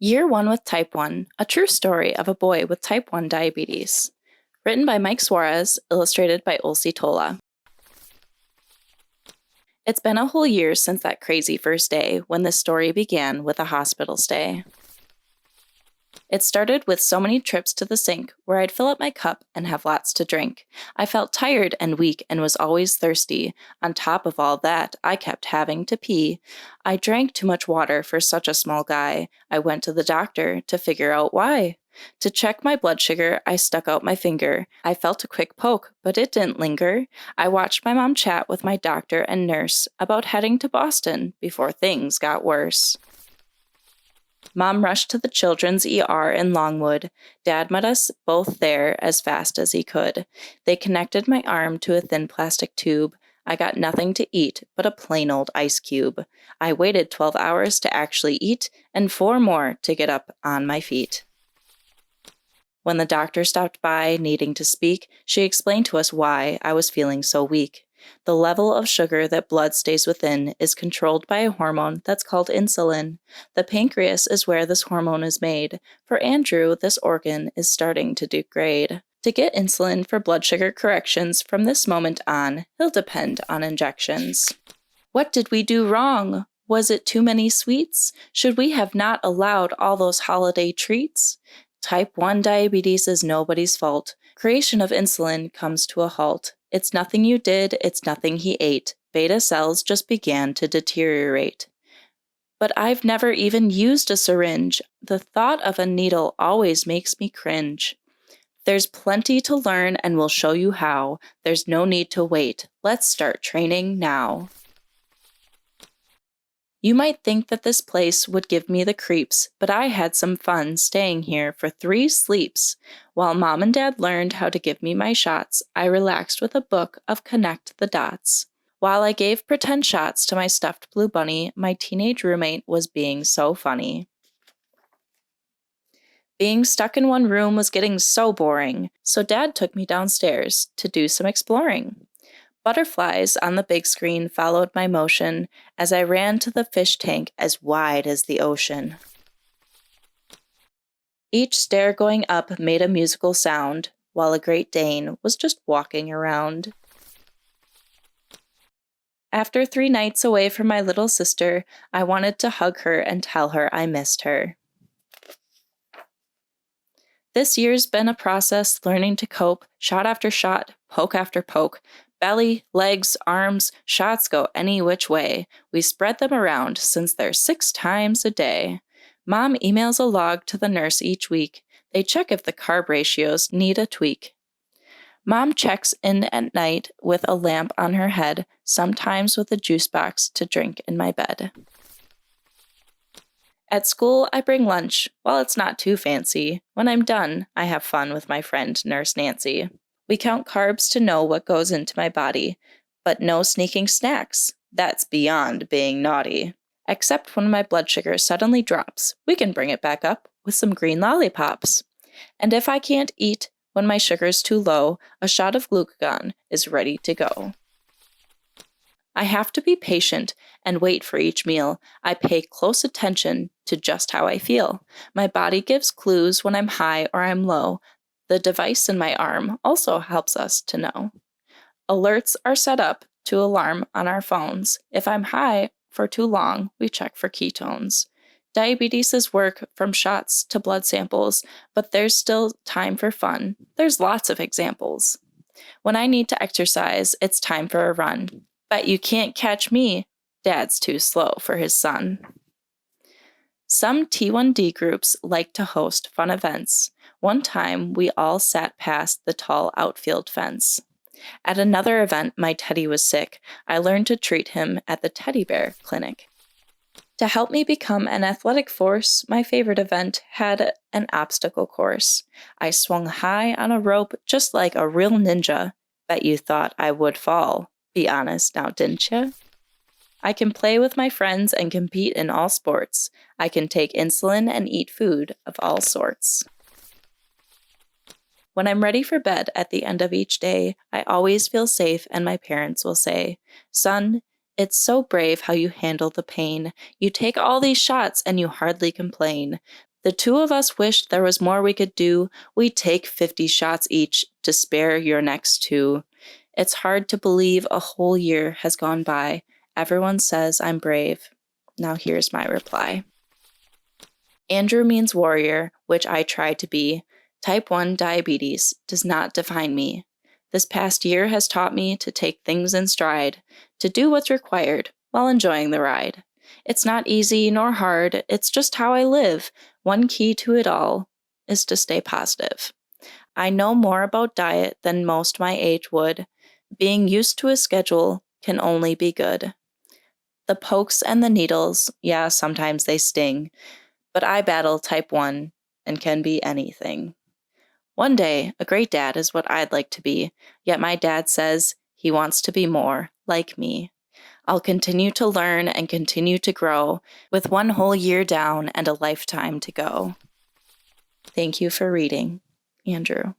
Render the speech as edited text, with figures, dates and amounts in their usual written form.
Year One with Type 1, a true story of a boy with type 1 diabetes. Written by Mike Suarez, illustrated by Ulsi Tola. It's been a whole year since that crazy first day when this story began with a hospital stay. It started with so many trips to the sink where I'd fill up my cup and have lots to drink. I felt tired and weak and was always thirsty. On top of all that, I kept having to pee. I drank too much water for such a small guy. I went to the doctor to figure out why. To check my blood sugar, I stuck out my finger. I felt a quick poke, but it didn't linger. I watched my mom chat with my doctor and nurse about heading to Boston before things got worse. Mom rushed to the children's ER in Longwood. Dad met us both there as fast as he could. They connected my arm to a thin plastic tube. I got nothing to eat but a plain old ice cube. I waited 12 hours to actually eat and 4 more to get up on my feet. When the doctor stopped by, needing to speak, she explained to us why I was feeling so weak. The level of sugar that blood stays within is controlled by a hormone that's called insulin. The pancreas is where this hormone is made. For Andrew, this organ is starting to degrade. To get insulin for blood sugar corrections from this moment on, he'll depend on injections. What did we do wrong? Was it too many sweets? Should we have not allowed all those holiday treats? Type 1 diabetes is nobody's fault. Creation of insulin comes to a halt. It's nothing you did, it's nothing he ate. Beta cells just began to deteriorate. But I've never even used a syringe. The thought of a needle always makes me cringe. There's plenty to learn and we'll show you how. There's no need to wait. Let's start training now. You might think that this place would give me the creeps, but I had some fun staying here for 3 sleeps. While Mom and Dad learned how to give me my shots, I relaxed with a book of Connect the Dots. While I gave pretend shots to my stuffed blue bunny, my teenage roommate was being so funny. Being stuck in one room was getting so boring, so Dad took me downstairs to do some exploring. Butterflies on the big screen followed my motion as I ran to the fish tank as wide as the ocean. Each stair going up made a musical sound, while a Great Dane was just walking around. After 3 nights away from my little sister, I wanted to hug her and tell her I missed her. This year's been a process learning to cope, shot after shot, poke after poke. Belly, legs, arms, shots go any which way. We spread them around since they're 6 times a day. Mom emails a log to the nurse each week. They check if the carb ratios need a tweak. Mom checks in at night with a lamp on her head, sometimes with a juice box to drink in my bed. At school, I bring lunch. While it's not too fancy, when I'm done, I have fun with my friend Nurse Nancy. We count carbs to know what goes into my body, but no sneaking snacks. That's beyond being naughty. Except when my blood sugar suddenly drops, we can bring it back up with some green lollipops. And if I can't eat when my sugar's too low, a shot of glucagon is ready to go. I have to be patient and wait for each meal. I pay close attention to just how I feel. My body gives clues when I'm high or I'm low. The device in my arm also helps us to know. Alerts are set up to alarm on our phones. If I'm high for too long, we check for ketones. Diabetes is work from shots to blood samples, but there's still time for fun. There's lots of examples. When I need to exercise, it's time for a run. But you can't catch me. Dad's too slow for his son. Some T1D groups like to host fun events. One time, we all sat past the tall outfield fence. At another event, my teddy was sick. I learned to treat him at the teddy bear clinic. To help me become an athletic force, my favorite event had an obstacle course. I swung high on a rope just like a real ninja. Bet you thought I would fall. Be honest now, didn't you? I can play with my friends and compete in all sports. I can take insulin and eat food of all sorts. When I'm ready for bed at the end of each day, I always feel safe and my parents will say, "Son, it's so brave how you handle the pain. You take all these shots and you hardly complain. The two of us wished there was more we could do. We'd take 50 shots each to spare your next two. It's hard to believe a whole year has gone by. Everyone says I'm brave. Now here's my reply. Andrew means warrior, which I try to be. Type 1 diabetes does not define me. This past year has taught me to take things in stride, to do what's required while enjoying the ride. It's not easy nor hard, it's just how I live. One key to it all is to stay positive. I know more about diet than most my age would. Being used to a schedule can only be good. The pokes and the needles, yeah, sometimes they sting, but I battle type 1 and can be anything. One day, a great dad is what I'd like to be, yet my dad says he wants to be more like me. I'll continue to learn and continue to grow with one whole year down and a lifetime to go. Thank you for reading, Andrew.